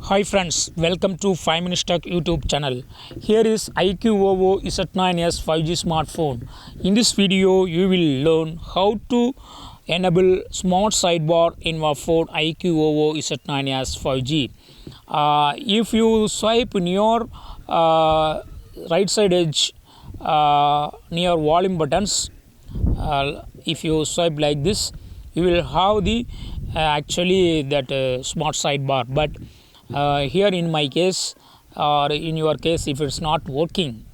Hi friends, welcome to 5 Minutes Tech YouTube channel. Here is iQOO Z9s 5G smartphone. In this video, you will learn how to enable smart sidebar in your phone iQOO Z9s 5G. If you swipe near right side edge near volume buttons, if you swipe like this, you will have the actually that smart sidebar, but here in my case or in your case, if it's not working,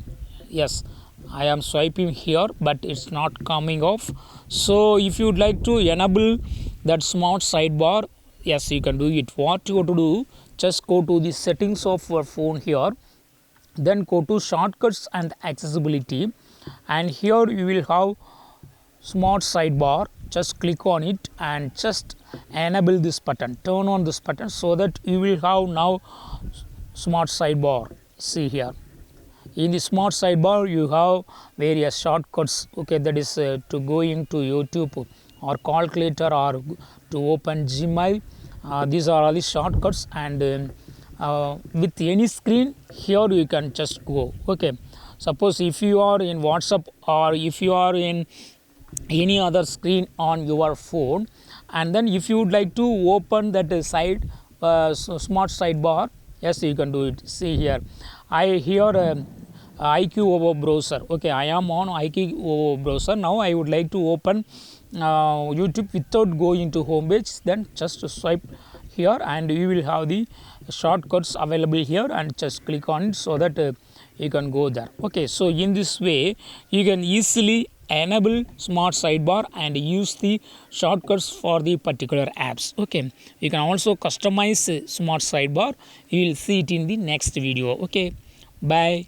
yes, I am swiping here but it's not coming off. So if you would like to enable that smart sidebar, yes, you can do it. What you have to do, just go to the settings of your phone here, then go to shortcuts and accessibility, and here you will have smart sidebar. Just click on it and just enable this button, turn on this button, so that you will have now smart sidebar. See here, in the smart sidebar you have various shortcuts, okay, that is to go into YouTube or calculator or to open Gmail. These are all the shortcuts, and with any screen here you can just go. Okay, suppose if you are in WhatsApp or if you are in any other screen on your phone, and then if you would like to open that smart sidebar, yes, you can do it. See here, I here iQOO browser. Okay, I am on iQOO browser. Now I would like to open YouTube without going to home page. Then just swipe here and you will have the shortcuts available here, and just click on it so that you can go there. Okay, so in this way you can easily enable smart sidebar and use the shortcuts for the particular apps. Okay, you can also customize smart sidebar. You will see it in the next video. Okay, bye.